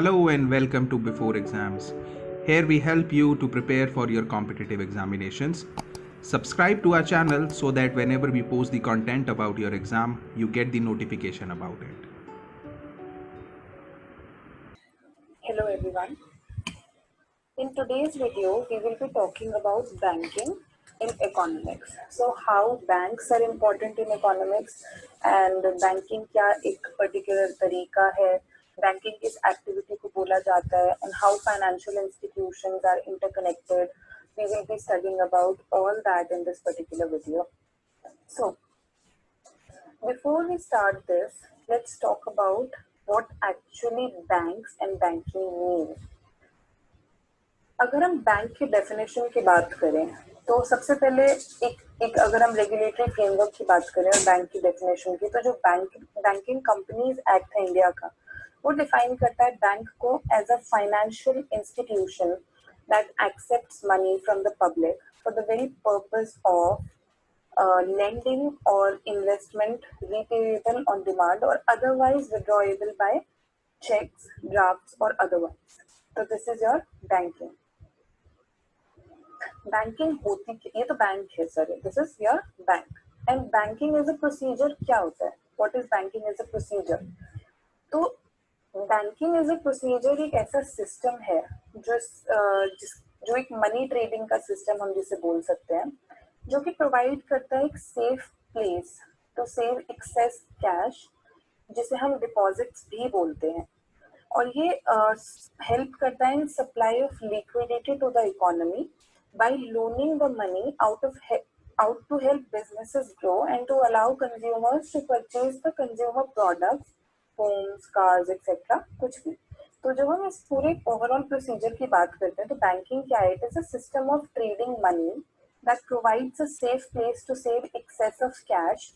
Hello and welcome to Before Exams. Here we help you to prepare for your competitive examinations. Subscribe to our channel so that whenever we post the content about your exam, you get the notification about it. Hello everyone. In today's video, we will be talking about banking in economics. So how banks are important in economics and banking क्या एक particular तरीका है, banking किस activity को बोला जाता है and how financial institutions are interconnected. We will be studying about all that in this particular video. So before we start this, let's talk about what actually banks and banking mean. अगर हम bank की definition की बात करें तो सबसे पहले एक अगर हम रेगुलेटरी फ्रेमवर्क की बात करें और बैंक की डेफिनेशन की, तो जो बैंकिंग कंपनीज एक्ट है इंडिया का, वो डिफाइन करता है बैंक को as a financial institution that accepts money from the public for the very purpose of lending or investment repayable on demand or otherwise withdrawable by checks, drafts or otherwise. So this is your banking. Banking होती, ये तो bank है sir, this is your bank. And banking as a procedure क्या होता है, what is banking as a procedure? तो banking as a procedure एक ऐसा सिस्टम है जो एक मनी ट्रेडिंग का सिस्टम हम जिसे बोल सकते हैं, जो कि प्रोवाइड करता है एक safe place to save excess cash, जिसे हम डिपॉजिट्स भी बोलते हैं. और ये हेल्प करता है in supply of liquidity to the economy by loaning the money out to help businesses grow and to allow consumers to purchase the consumer products, homes, cars, etc. कुछ भी. तो जब हम इस पूरे ओवरऑल प्रोसीजर की बात करते हैं तो बैंकिंग क्या है? It is a system of trading money that provides a safe place to save excess of cash,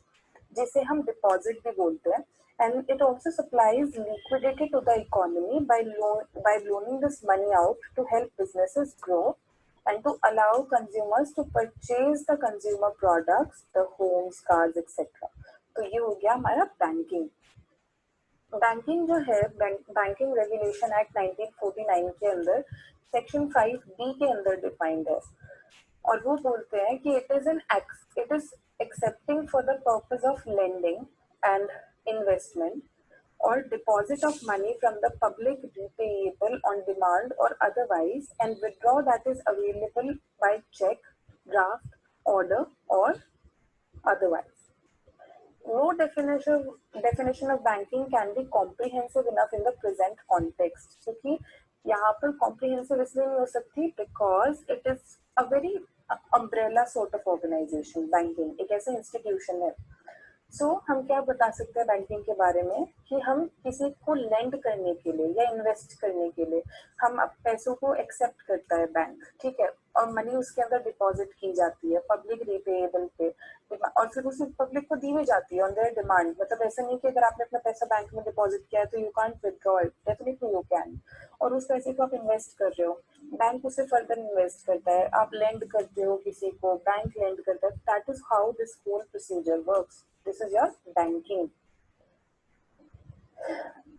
जिसे हम डिपॉजिट भी बोलते हैं. And it also supplies liquidity to the economy by loaning this money out to help businesses grow and to allow consumers to purchase the consumer products, the homes, cars, etc. तो ये हो गया हमारा banking. Banking जो है, banking regulation act 1949 के अंदर section 5B के अंदर डिफाइंड है, और वो बोलते हैं कि it is accepting for the purpose of lending and investment or deposit of money from the public repayable on demand or otherwise, and withdraw that is available by check, draft, order or otherwise. No definition of banking can be comprehensive enough in the present context. क्योंकि यहाँ पर comprehensive इसलिए नहीं हो सकती because it is a very umbrella sort of organization. Banking एक ऐसा institution है. हम क्या बता सकते हैं बैंकिंग के बारे में कि हम किसी को लेंड करने के लिए या इन्वेस्ट करने के लिए हम पैसों को एक्सेप्ट करता है बैंक, ठीक है, और मनी उसके अंदर डिपॉजिट की जाती है पब्लिक रिपेएबल पे, और फिर उस पब्लिक को दी भी जाती है ऑन देयर डिमांड. मतलब ऐसा नहीं कि अगर आपने अपना पैसा बैंक में डिपॉजिट किया है तो you can't withdraw it, definitely you can. और उस पैसे को आप इन्वेस्ट कर रहे हो, बैंक उसे फर्दर इन्वेस्ट करता है, आप लेंड करते हो किसी को, बैंक लेंड करता है. That is how this whole procedure works. This is your banking.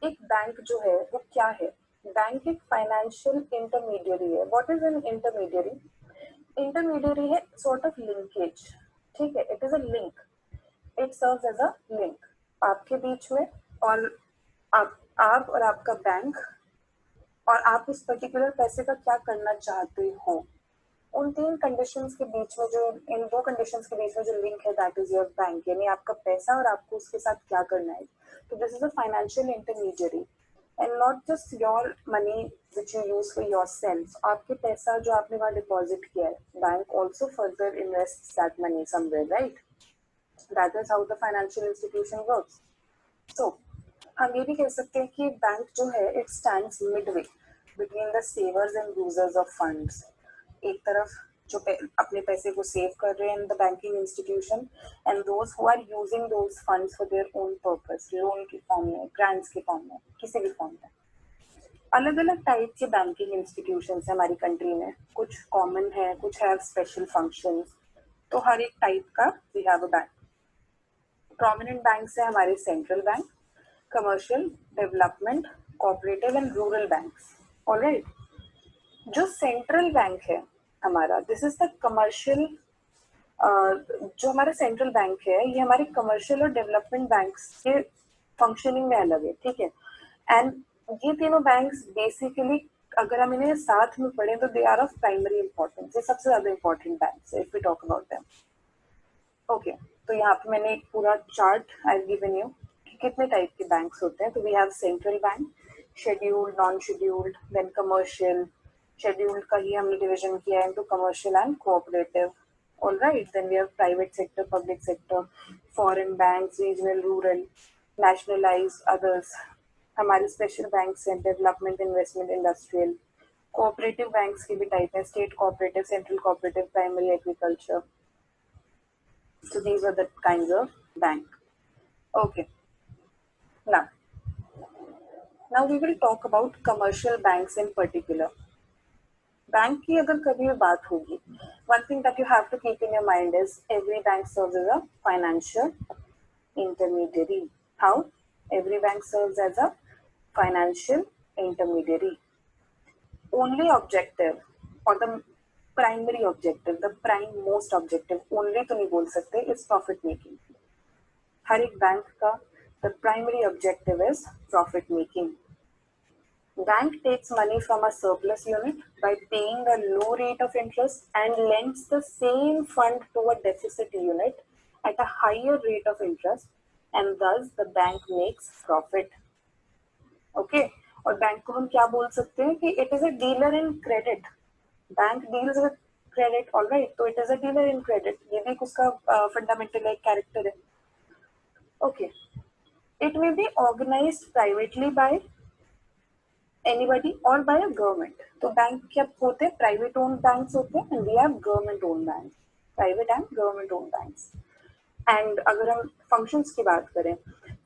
एक बैंक जो है वो क्या है? बैंक एक फाइनेंशियल इंटरमीडियरी है. What is an intermediary? Intermediary है सॉर्ट ऑफ लिंकेज, ठीक है. It is a link, it serves as a link आपके बीच में, और आप और आपका बैंक, और आप उस पर्टिकुलर पैसे का क्या करना चाहते हो. उन तीन कंडीशंस के बीच में जो, इन दो कंडीशंस के बीच में जो लिंक है, दैट इज योर बैंक, यानी आपका पैसा और आपको उसके साथ क्या करना है. तो this is a financial intermediary and not just your money which you use for yourself. आपके पैसा जो आपने वहां डिपॉजिट किया है, bank also further invest that money somewhere, right? That is how the financial institution works. So हम ये भी कह सकते हैं कि बैंक जो है it stands Midway between the सेवर्स and users of funds. एक तरफ जो अपने पैसे को सेव कर रहे हैं in the banking institution, and those who are using those funds for their own purpose, loan के फॉर्म में, ग्रांट्स के फॉर्म में, किसी भी फॉर्म में. अलग अलग टाइप के बैंकिंग इंस्टीट्यूशन है हमारी कंट्री में, कुछ कॉमन है, कुछ हैव स्पेशल फंक्शंस. तो हर एक टाइप का we have a bank. Prominent banks है हमारे central bank, commercial, development, cooperative and rural banks. All right. जो सेंट्रल बैंक है हमारा, दिस इज द कमर्शियल, जो हमारा सेंट्रल बैंक है ये हमारे कमर्शियल और डेवलपमेंट बैंक्स के फंक्शनिंग में अलग है, ठीक है. एंड ये तीनों बैंक्स बेसिकली अगर हम इन्हें साथ में पढ़ें तो they are of primary importance. ये सबसे ज्यादा इंपॉर्टेंट बैंक्स है if we talk about them. Okay, तो यहाँ पे मैंने एक पूरा चार्ट आई गिवन यू कि कितने टाइप के बैंक्स होते हैं. तो we have central bank, scheduled, non scheduled, then commercial. Scheduled का ही हमने डिवीजन किया है into commercial and cooperative. All right, then we have private sector, public sector, foreign banks, regional, rural, nationalized, others. हमारे special banks हैं development, investment, industrial. Cooperative banks के भी type हैं, state cooperative, central cooperative, primary agriculture. So these are the kinds of bank. Okay. Now we will talk about commercial banks in particular. Bank की अगर कभी बात होगी, one thing that you have to keep in your mind is every bank serves as a financial intermediary. How? Every bank serves as a financial intermediary. Only objective or the primary objective, the prime most objective, only तो नहीं बोल सकते, is profit making. हर एक bank का the primary objective is profit making. Bank takes money from a surplus unit by paying a low rate of interest and lends the same fund to a deficit unit at a higher rate of interest, and thus the bank makes profit. Okay, और bank को हम क्या बोल सकते हैं कि it is a dealer in credit. Bank deals with credit, all right. तो it is a dealer in credit. ये भी उसका fundamental एक character है. Okay, it may be organized privately by anybody or by a government. तो bank क्या होते हैं? प्राइवेट ओन्ड बैंक्स होते हैं, and we have government owned banks, private and government owned banks. And अगर हम फंक्शंस की बात करें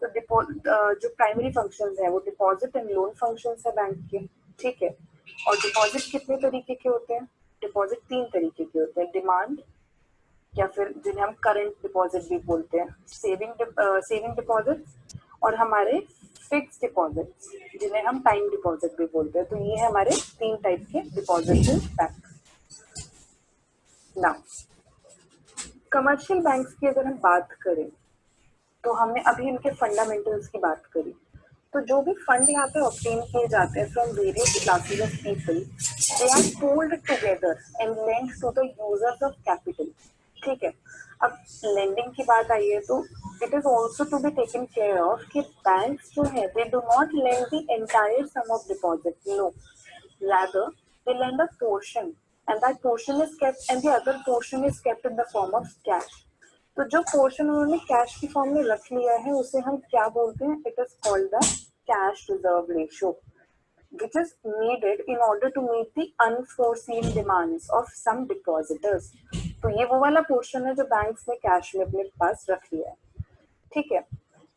तो जो प्राइमरी फंक्शंस है वो डिपॉजिट एंड लोन फंक्शंस है बैंक के, ठीक है. और डिपॉजिट कितने तरीके के होते हैं? डिपॉजिट 3 तरीके के होते हैं. डिमांड, या फिर जिन्हें हम करंट डिपॉजिट भी बोलते हैं, सेविंग डिपॉजिट, और हमारे फिक्स डिपॉजिट्स जिन्हें हम टाइम डिपॉजिट भी बोलते हैं. तो ये है हमारे 3 टाइप के deposit in bank. Now commercial banks की अगर हम बात करें तो हमने अभी इनके फंडामेंटल्स की बात करी. तो जो भी फंड यहाँ पे ऑब्टेन किए जाते हैं from various classes of people, they are pooled together and lend to the users of capital, ठीक है. अब लेंडिंग की बात आई है तो it is also to be taken care of कि बैंक्स जो है they do not lend the entire sum of deposit, no, rather they lend a portion and that portion is kept and the other portion is kept in the form of cash. तो जो portion उन्होंने cash की form में रख लिया है उसे हम क्या बोलते हैं? It is called the cash reserve ratio, which is needed in order to meet the unforeseen demands of some depositors. तो ये वो वाला पोर्शन है जो बैंक्स ने कैश में अपने पास रख लिया है, ठीक है.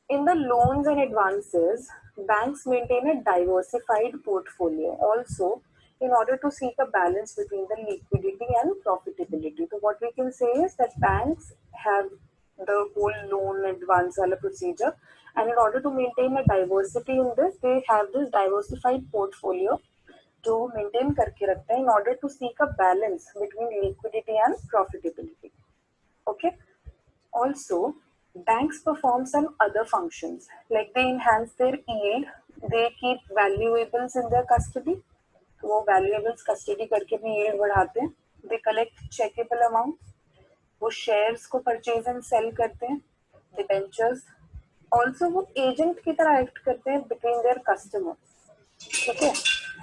In the loans and advances, banks maintain a diversified portfolio also in order to seek a balance between the liquidity and profitability. So what we can say is that banks have the whole loan advance wala procedure, and in order to maintain a diversity in this, they have this diversified portfolio जो maintain करके रखते हैं in order to seek a balance between liquidity and profitability. Okay. Also, banks perform some other functions like they enhance their yield, they keep valuables in their custody, वो valuables custody करके अपनी yield बढ़ाते हैं. They collect checkable amount, वो shares को purchase and sell करते हैं, debentures. Also वो agent की तरह act करते हैं between their customers. Okay,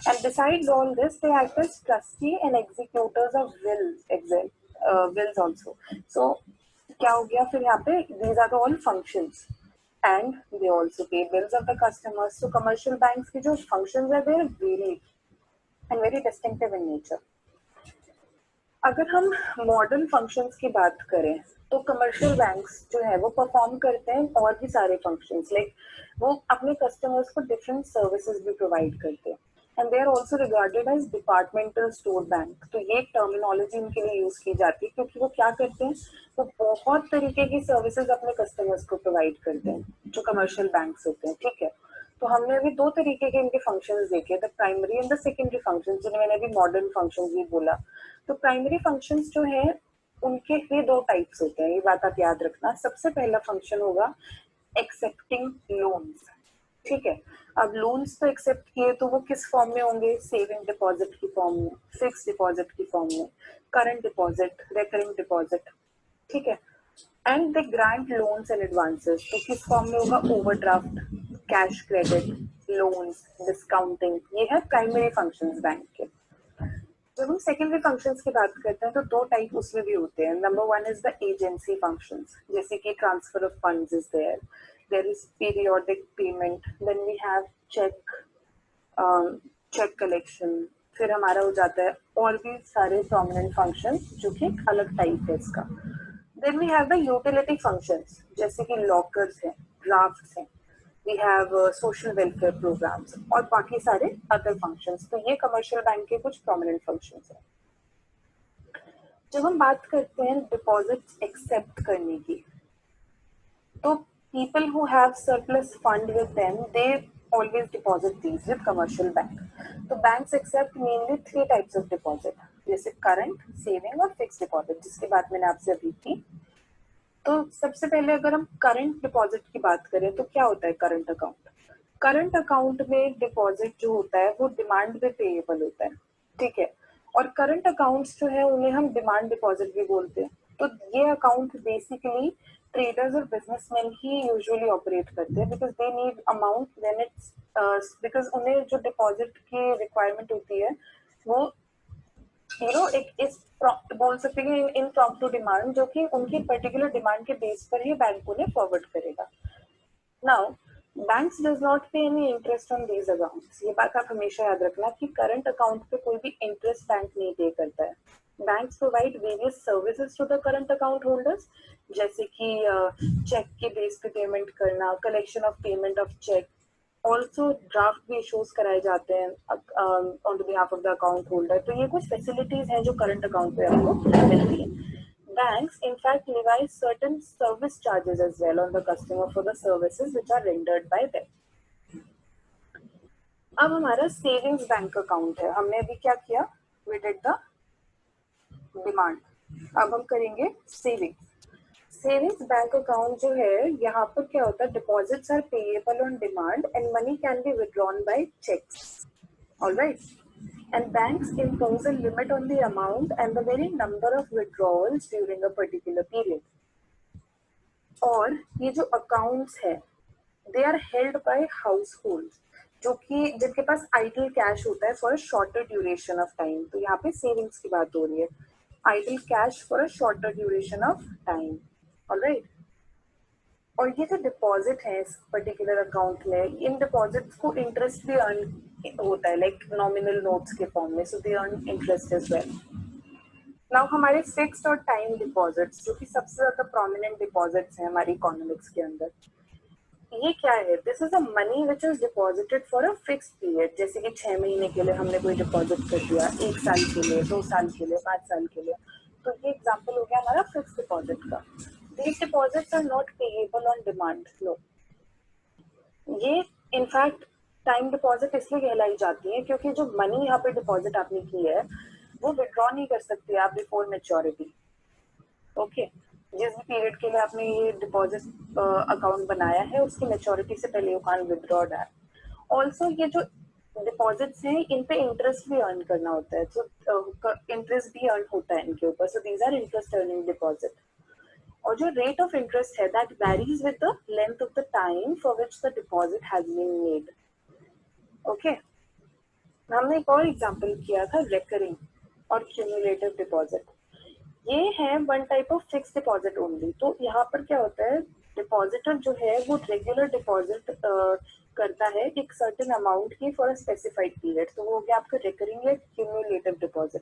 and besides all this, they act as trustee and executors of wills also. So क्या हो गया फिर यहाँ पे? These are the all functions, and they also pay bills of the customers. So commercial banks की जो functions है, they are varied and very distinctive in nature. अगर हम मॉडर्न फंक्शंस की बात करें तो कमर्शियल बैंक्स जो है वो परफॉर्म करते हैं और भी सारे फंक्शंस, लाइक वो अपने कस्टमर्स को डिफरेंट सर्विसेज भी प्रोवाइड करते हैं, and they are also regarded as departmental store bank. तो ये टर्मिनोलॉजी इनके लिए यूज की जाती है क्योंकि वो क्या करते हैं, वो बहुत तरीके की सर्विसेज अपने कस्टमर्स को प्रोवाइड करते हैं जो कमर्शियल बैंक्स होते हैं, ठीक है. तो हमने अभी दो तरीके के इनके फंक्शंस देखे, the primary and the secondary functions, जिन्हें मैंने अभी मॉडर्न फंक्शंस भी बोला। तो प्राइमरी फंक्शंस जो है उनके भी दो टाइप्स होते हैं, ये बात आप याद रखना। सबसे पहला फंक्शन होगा एक्सेप्टिंग लोन्स, ठीक है। अब लोन्स तो एक्सेप्ट किए तो वो किस फॉर्म में होंगे, सेविंग डिपॉजिट की फॉर्म में, फिक्स डिपॉजिट की फॉर्म में, करंट डिपॉजिट, रिकरिंग डिपॉजिट, ठीक है। And they grant loans and advances, तो किस फॉर्म में होगा, overdraft, cash credit, loans, discounting, ये है प्राइमरी फंक्शंस बैंक के। जब हम सेकेंडरी फंक्शंस की बात करते हैं तो दो टाइप उसमें भी होते हैं। Number one is the agency functions, जैसे कि transfer of funds is there is periodic payment, then we have cheque collection, फिर हमारा हो जाता है और भी सारे प्रोमिनेंट फंक्शन जो कि एक अलग टाइप है इसका। Then we have the utility functions, जैसे कि लॉकर्स हैं, ड्राफ्ट्स हैं, we have social welfare programmes और बाकी सारे अदर फंक्शंस। तो ये कमर्शियल बैंक के कुछ प्रोमिनेंट फंक्शंस हैं। जब हम बात करते हैं डिपॉजिट्स एक्सेप्ट करने की, तो people who have surplus fund with them, they always deposit these with commercial bank. तो banks accept mainly three types of deposit, जैसे current, saving और fixed deposit, जिसकी बात मैंने आपसे अभी की। तो सबसे पहले अगर हम करंट डिपॉजिट की बात करें तो क्या होता है करंट अकाउंट। करंट अकाउंट में डिपॉजिट जो होता है वो डिमांड पे पेएबल होता है, ठीक है। और करंट अकाउंट्स जो है उन्हें हम डिमांड डिपॉजिट भी बोलते हैं। तो ये अकाउंट बेसिकली ट्रेडर्स और बिजनेसमैन ही यूजुअली ऑपरेट करते हैं, because they need amount when it's, because उन्हें जो डिपॉजिट की रिक्वायरमेंट होती है वो एक इस बोल सकते हैं इन प्रॉम्प्टू डिमांड, जो कि उनकी पर्टिकुलर डिमांड के बेस पर ही बैंक उन्हें फॉरवर्ड करेगा। नाउ बैंक्स डज नॉट पे any interest on these accounts, ये बात आप हमेशा याद रखना कि करंट अकाउंट पे कोई भी इंटरेस्ट बैंक नहीं पे करता है। Banks provide various services to the current account holders, जैसे कि चेक के बेस पे पेमेंट करना, collection of payment of cheque, also draft भी इशूज कराए जाते हैं on the behalf of the account holder. तो ये कुछ फैसिलिटीज हैं जो करंट अकाउंट पे आपको मिलती है। Banks, in fact, levy certain service charges as well on the customer for the services which are rendered by them. अब हमारा सेविंग्स बैंक अकाउंट है, हमने अभी क्या किया, we did the डिमांड, अब हम करेंगे सेविंग्स। सेविंग्स बैंक अकाउंट जो है, यहाँ पर क्या होता है, deposits are payable on demand and money can be withdrawn by cheques, alright. And banks impose a limit on the amount and the very number of withdrawals during a particular period. और ये जो accounts है they are held by household, जो कि जिनके पास idle cash होता है for a shorter duration of time. तो यहाँ पे सेविंग्स की बात हो रही है, idle cash for a shorter duration of time, alright. और ये जो डिपॉजिट है इस पर्टिकुलर अकाउंट में, इन डिपॉजिट्स को इंटरेस्ट भी अर्न होता है, लाइक नॉमिनल नोट्स के फॉर्म में, so they earn interest as well. Now हमारे फिक्स्ड और टाइम डिपॉजिट्स, जो कि सबसे ज्यादा प्रोमिनेंट डिपॉजिट्स हैं हमारी इकोनॉमिक्स के अंदर, ये क्या है, this is a money which is deposited for a fixed period. जैसे कि 6 महीने के लिए हमने कोई डिपॉजिट कर दिया, 1 साल के लिए, 2 साल के लिए, 5 साल के लिए, तो ये एग्जाम्पल हो गया हमारा फिक्स्ड डिपॉजिट का। These deposits are not payable on demand, no. ये इनफैक्ट टाइम डिपॉजिट इसलिए कहलाई जाती है क्योंकि जो मनी यहाँ पे डिपॉजिट आपने की है वो विड्रॉ नहीं कर सकते आप बिफोर मेच्योरिटी, ओके। जिस भी पीरियड के लिए आपने ये डिपॉजिट अकाउंट बनाया है उसकी मेच्योरिटी से पहले you can withdraw that. Also ये जो डिपॉजिट्स हैं इन पे इंटरेस्ट भी अर्न करना होता है, तो इंटरेस्ट भी अर्न होता है इनके ऊपर, so these are interest earning deposit. और जो रेट ऑफ इंटरेस्ट है that varies with the length of the time for which the deposit has been made, okay. हमने एक और एग्जांपल किया था रिकरिंग और क्यूमुलेटिव डिपॉजिट। ये है one type of fix deposit only. तो यहाँ पर क्या होता है, डिपॉजिटर जो है वो रेगुलर डिपॉजिट करता है एक सर्टेन अमाउंट की फॉर अ स्पेसिफाइड पीरियड, तो वो हो गया आपका रिकरिंग या क्यूमुलेटिव डिपॉजिट।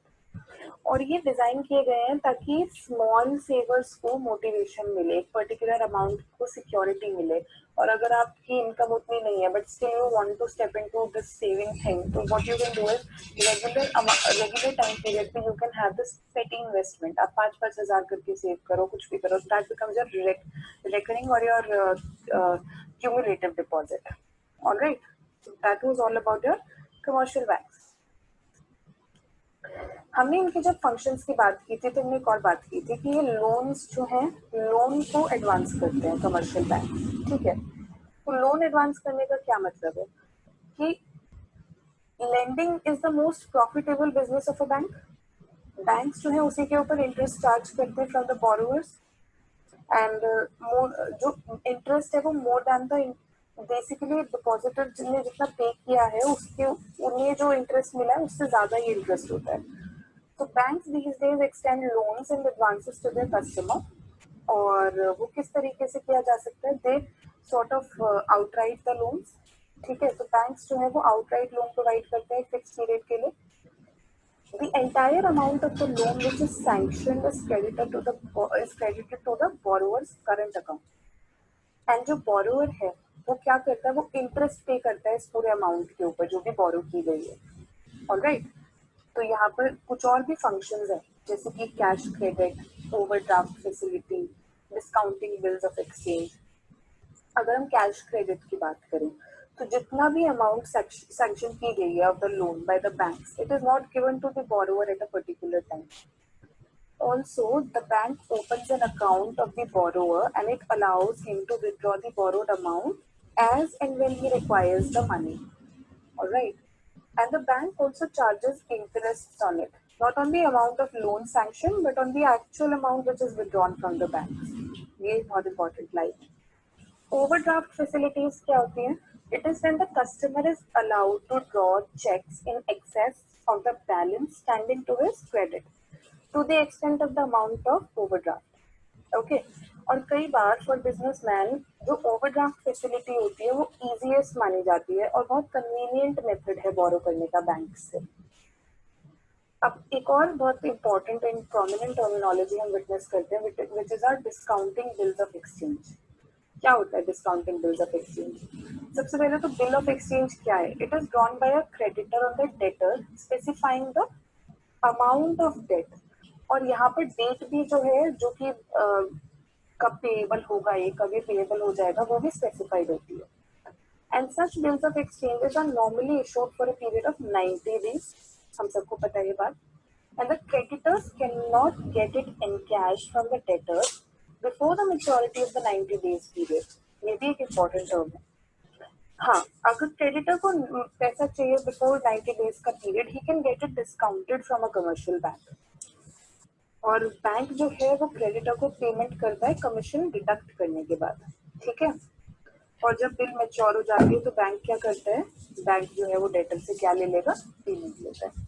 और ये डिजाइन किए गए हैं ताकि स्मॉल सेवर्स को मोटिवेशन मिले, एक पर्टिकुलर अमाउंट को सिक्योरिटी मिले। और अगर आपकी इनकम उतनी नहीं है but still you want to step into this saving thing, तो what you can do is regular time period पे you can have this petty investment. आप 5-5 हजार करके सेव करो, कुछ भी करो, दैट बिकम्स योर रिकरिंग और your cumulative deposit. All right, that was all about your commercial banks. हमने इनके जब फंक्शंस की बात की थी तो हमने एक और बात की थी कि ये लोन्स जो हैं लोन को एडवांस करते हैं कमर्शियल बैंक, ठीक है। तो लोन एडवांस करने का क्या मतलब है कि lending is the most profitable business of a bank. Banks जो है उसी के ऊपर इंटरेस्ट चार्ज करते हैं फ्रॉम द बोरोवर्स एंड जो इंटरेस्ट है वो more than the basically depositor ने जितना पे किया है उसके उन्हें जो इंटरेस्ट मिला है उससे ज्यादा ही इंटरेस्ट होता है। तो banks these days extend loans and advances to their customer और वो किस तरीके से किया जा सकता है, they sort of outright the loans, ठीक है। तो बैंक्स जो है वो आउटराइट लोन प्रोवाइड करते हैं फिक्स पीरियड के लिए। The entire amount of the loan which is sanctioned is credited to the borrower's current account. And जो बोरोवर है वो क्या करता है, वो इंटरेस्ट पे करता है इस पूरे अमाउंट के ऊपर जो भी बोरो की गई है। ऑलराइट, तो यहाँ पर कुछ और भी फंक्शंस है जैसे कि cash credit, overdraft facility, discounting bills of exchange. अगर हम कैश क्रेडिट की बात करें तो जितना भी अमाउंट सैंक्शन की गई है of the loan by the banks, it is not given to the borrower at a particular time. Also, the bank opens an account of the borrower and it allows him to withdraw the borrowed amount as and when he requires the money. Alright. And the bank also charges interest on it. Not on the amount of loan sanction, but on the actual amount which is withdrawn from the bank. ये बहुत important line. Overdraft facilities क्या होती हैं? It is when the customer is allowed to draw checks in excess of the balance standing to his credit to the extent of the amount of overdraft. Okay. और कई बार for businessman जो overdraft facility होती है वो easiest मानी जाती है और बहुत कन्वीनियंट मेथड है बोरो करने का बैंक से। अब एक और बहुत इंपॉर्टेंट एंड प्रोमिनेंट टर्मिनोलॉजी हम विटनेस करते हैं which is are discounting bills of exchange. क्या होता है डिस्काउंटिंग बिल्स ऑफ एक्सचेंज? सबसे पहले तो बिल ऑफ एक्सचेंज क्या है? It is drawn by a creditor on the debtor specifying the amount of debt, और यहाँ पर डेट भी जो है जो कि कब पेएबल होगा, ये कब ये पेएबल हो जाएगा, वो भी स्पेसिफाइड होती है। And such bills of exchanges are normally issued for a period of 90 days, हम सबको पता है ये बात। And the creditors can not get it in cash from the debtors before the maturity of the 90 days period. ये भी एक important term है। हाँ, अगर क्रेडिटर को पैसा चाहिए बिफोर 90 days का period, he can get it discounted from a commercial bank, और बैंक जो है वो क्रेडिटर को पेमेंट करता है कमीशन डिडक्ट करने के बाद, ठीक है। और जब बिल मैच्योर हो जाती है तो बैंक क्या करता है, बैंक जो है वो डेटर से क्या ले लेगा, पेमेंट लेता है।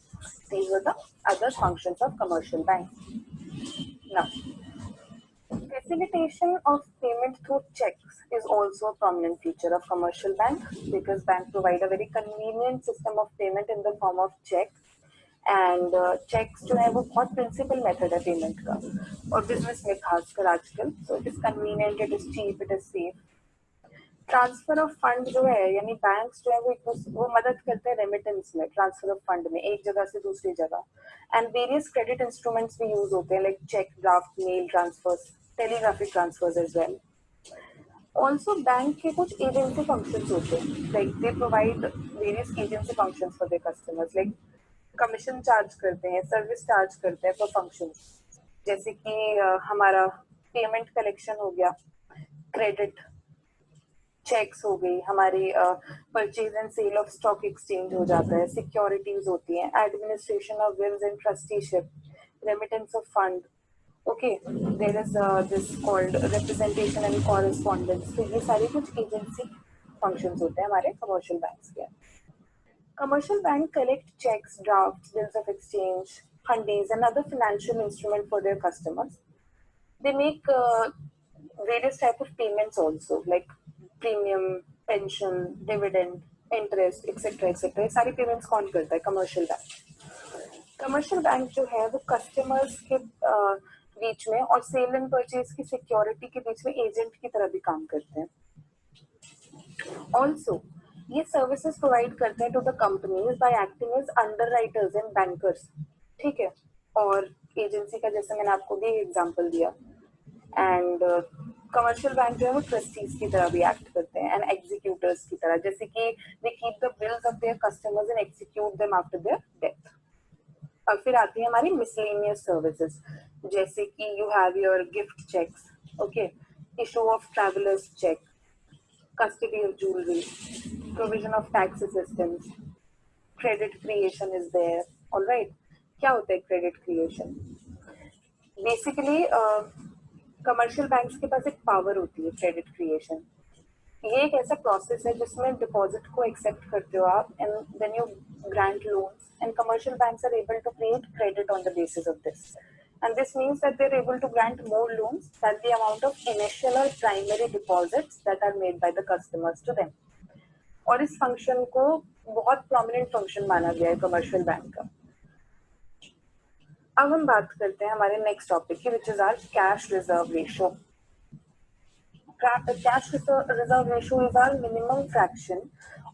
These are the other functions of commercial bank. Now, facilitation of payment through checks is also a prominent feature of commercial bank because bank provide a very convenient system of payment in the form of check. And cheques जो है वो बहुत principal method है payment का और business में खासकर आजकल। So it is convenient, it is cheap, it is safe. Transfer of fund जो है यानी बैंक्स जो है वो मदद करते हैं रेमिटेंस में, ट्रांसफर ऑफ फंड में एक जगह से दूसरी जगह। एंड वेरियस क्रेडिट इंस्ट्रूमेंट्स भी यूज होते हैं like cheque, draft, mail transfers, telegraphic transfers as well. Also bank के कुछ एजेंसी फंक्शंस होते हैं, like they provide various agency functions for their customers, like commission charge करते हैं, सर्विस चार्ज करते हैं फॉर फंक्शंस, जैसे कि हमारा पेमेंट कलेक्शन हो गया, क्रेडिट चेक्स हो गई, हमारी purchase and sale of stock exchange हो जाता है, सिक्योरिटीज होती हैं, administration of wills and trusteeship, remittance of fund. Okay, there is this called representation and correspondence. तो ये सारे कुछ एजेंसी फंक्शंस होते हैं हमारे कमर्शियल बैंक्स के। Commercial bank collect checks, drafts, bills of exchange, fundies, and other financial instruments for their customers. They make various type of payments also, like premium, pension, dividend, interest, etc., etc. ये सारी payments कौन करता है? Commercial bank. Commercial bank जो है वो customers के बीच में और सेल एंड परचेज की सिक्योरिटी के बीच में एजेंट की तरह भी काम करते हैं। ऑल्सो ये सर्विसेज प्रोवाइड करते हैं to the companies by acting as underwriters and bankers, ठीक है। और एजेंसी का जैसे मैंने आपको भी एग्जांपल दिया। एंड कमर्शियल बैंक जो है वो ट्रस्टीज की तरह भी एक्ट करते हैं एंड एग्जीक्यूटर्स की तरह, जैसे कि they keep the bills of their customers and execute them after their death. और फिर आती है हमारी मिसलेनियस सर्विसेज, जैसे कि you have your gift cheques, okay, issue of travellers cheque, custody of jewelry, provision of tax assistance, credit creation is there. All right, क्या होता है credit creation? Basically, commercial banks के पास एक पावर होती है credit creation. ये एक ऐसा प्रोसेस है जिसमें डिपॉजिट को एक्सेप्ट करते हो आप and then you grant loans and commercial banks are able to create credit on the basis of this, and this means that they're able to grant more loans than the amount of initial or primary deposits that are made by the customers to them. और इस function को बहुत prominent function माना गया है commercial bank का। अब हम बात करते हैं हमारे नेक्स्ट टॉपिक की, which is our cash reserve ratio. Cash reserve ratio is our minimum fraction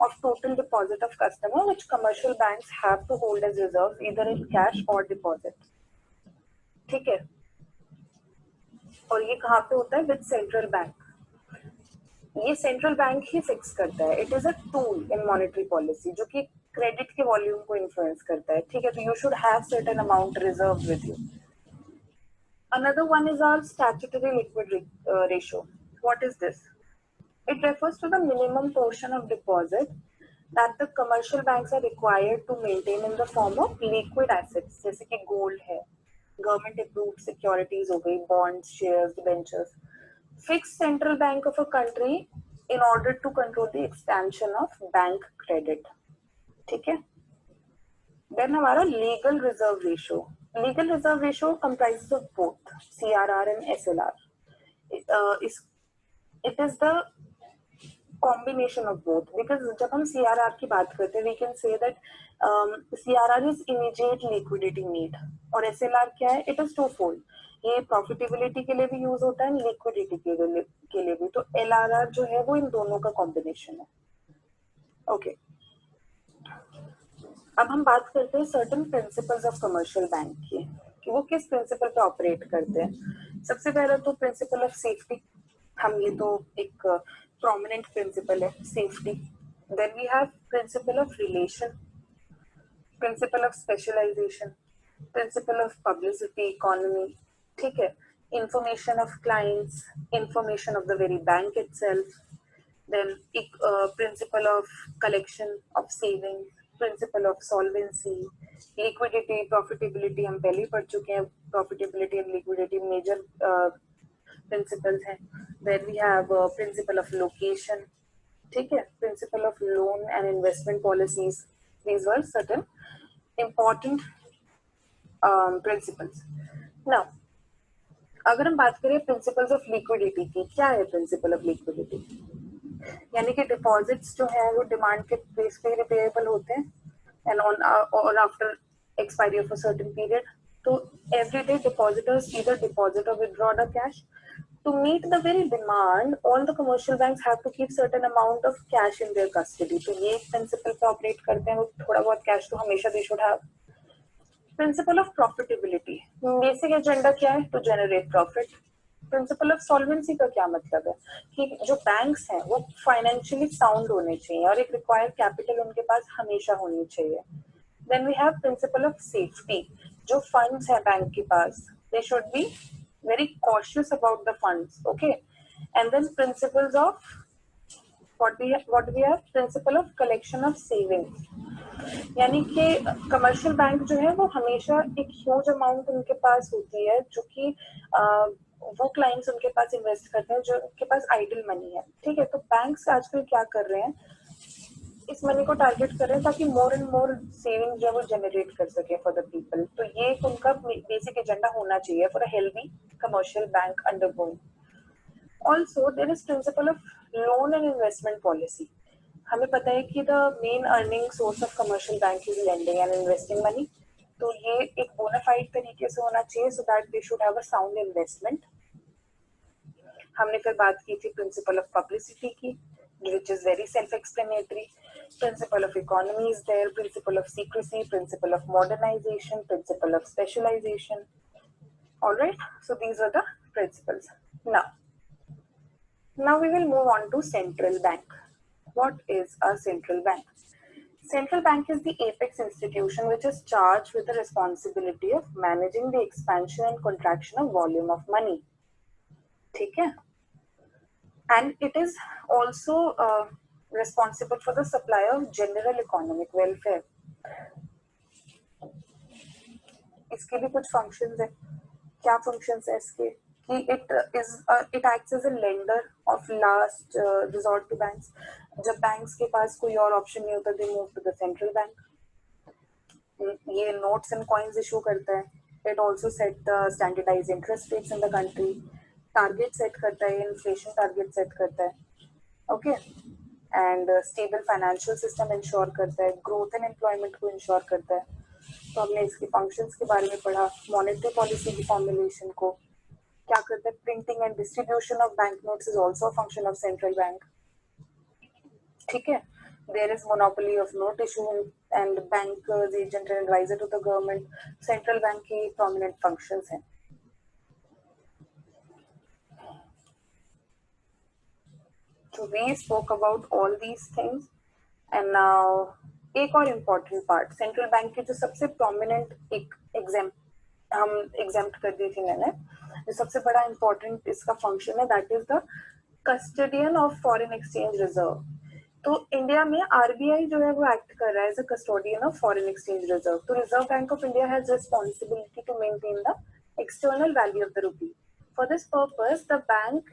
of total deposit of customer which commercial banks have to hold as reserves either in cash or deposit। ठीक है, और ये कहाँ पे होता है? With central bank. ये central bank ही fix करता है। It is a tool in monetary policy जो कि क्रेडिट के वॉल्यूम को इन्फ्लुएंस करता है। ठीक है, तो you should have certain amount reserve with you. Another one is our statutory liquid ratio. What is this? It refers to the minimum portion of deposit that the commercial banks are required to maintain in the form of liquid assets, जैसे कि gold है, government approved securities हो गई, bonds, shares, debentures, fixed central bank of a country in order to control the expansion of bank credit। ठीक है, then हमारा legal reserve ratio. Legal reserve ratio comprises of both CRR and SLR. It is the combination of both because जब हम CRR की बात करते हैं we can say that CRR is immediate liquidity need और SLR क्या है? It is twofold. ये प्रॉफिटेबिलिटी के लिए भी यूज होता है, लिक्विडिटी के लिए भी। तो LRR जो है वो इन दोनों का कॉम्बिनेशन है। ओके, अब हम बात करते हैं certain principles of commercial bank की, कि वो किस प्रिंसिपल पे ऑपरेट करते हैं। सबसे पहले तो प्रिंसिपल ऑफ सेफ्टी, हम ये तो एक प्रोमिनेंट प्रिंसिपल है safety. Then we have principle of relation, principle of specialisation, principle of publicity economy. ठीक है, information of clients, information of the very bank itself, then principle of collection of savings, principle of solvency, liquidity, profitability हम पहले ही पढ़ चुके हैं। profitability and liquidity major principles हैं। then we have principle of location, ठीक है, principle of loan and investment policies, these were certain important principles। now अगर हम बात करें प्रिंसिपल्स ऑफ लिक्विडिटी की, क्या है प्रिंसिपल ऑफ लिक्विडिटी? यानी कि डिपॉजिट्स जो है वो डिमांड के बेस पे रिपेएबल होते हैं एंड ऑन और after expiry of a certain period. तो एवरीडे डिपॉजिटर्स ईदर डिपॉजिट और withdraw the cash. To meet the very demand, all the commercial banks have to keep certain amount of cash in their custody। तो ये principal पे operate करते हैं, वो थोड़ा बहुत कैश तो हमेशा they should have. Principle of profitability, basic agenda क्या है? To generate profit. Principle of solvency का क्या मतलब है? कि जो बैंक्स हैं वो फाइनेंशियली साउंड होने चाहिए और एक रिक्वायर्ड कैपिटल उनके पास हमेशा होनी चाहिए। Then we have principle of safety, जो फंड्स है बैंक के पास they should be very cautious about the funds. Okay, and then principles of what we have principle of collection of savings, यानी कि कमर्शियल बैंक जो है वो हमेशा एक ह्यूज अमाउंट उनके पास होती है जो कि वो क्लाइंट्स उनके पास इन्वेस्ट करते हैं जो उनके पास आइडल मनी है। ठीक है, तो बैंक्स आजकल क्या कर रहे हैं, इस मनी को टारगेट कर रहे हैं ताकि मोर एंड मोर सेविंग जो है वो जनरेट कर सके फॉर द पीपल। तो ये उनका बेसिक एजेंडा होना चाहिए for a healthy commercial bank undergoing. Also there is principle of loan and investment policy. हमें पता है कि the main earning source of commercial bank is lending and investing money. तो ये एक बोनाफाइड तरीके से होना चाहिए so that they should have a sound investment. हमने फिर बात की थी प्रिंसिपल ऑफ पब्लिसिटी की, which is very self-explanatory. Principle of economy is there, principle of secrecy, principle of modernization, principle of specialization. All right, so these are the principles. Now, Now we will move on to central bank. What is a central bank? Central bank is the apex institution which is charged with the responsibility of managing the expansion and contraction of volume of money. ठीक है? And it is also responsible for the supply of general economic welfare. इसके भी कुछ functions है. क्या functions है इसके? कि it acts as a lender of last resort to banks. जब banks के पास कोई और option नहीं होता, they move to the central bank. ये notes and coins issue करता है. It also set the standardized interest rates in the country. Target set करता है, inflation target set करता है. Okay, and stable financial system ensure करता है, growth and employment को ensure करता है. तो हमने इसके functions के बारे में पढ़ा, monetary policy की formulation को क्या करता है, printing and distribution of banknotes is also a function of central bank. ठीक है, there is monopoly of note issue and bankers, agent and advisor to the government. Central bank की prominent functions हैं. So we spoke about all these things and now एक और important part, central bank की जो सबसे prominent एक exempt कर दी थी मैंने, जो सबसे बड़ा important इसका function है, that is the custodian of foreign exchange reserve. तो इंडिया में आरबीआई जो है वो एक्ट कर रहा है as a custodian of foreign exchange reserve. तो reserve bank of India has responsibility to maintain the external value of the rupee. For this purpose the bank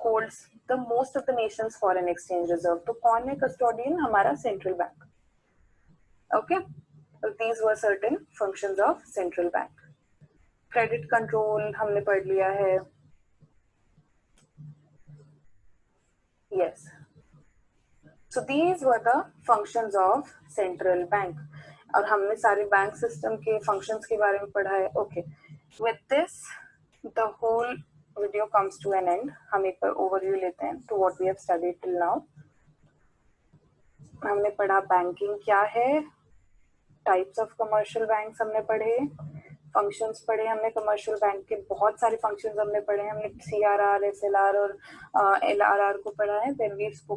holds the most of the nation's foreign exchange reserve. तो कौन है custodian? हमारा central bank. Okay, these were certain functions of central bank. Credit control हमने पढ़ लिया है. Yes, so these were the functions of central bank. और हमने सारे बैंक सिस्टम के functions के बारे में पढ़ा है. Okay, with this the whole video comes to an end. हम एक बार overview लेते हैं to what we have studied till now. हमने पढ़ा बैंकिंग क्या है, टाइप्स ऑफ कमर्शियल बैंक्स हमने पढ़े, फंक्शंस पढ़े हमने कमर्शियल बैंक के, बहुत सारे फंक्शंस हमने पढ़े. हमने CRR, SLR और LRR को पढ़ा है. Then we spoke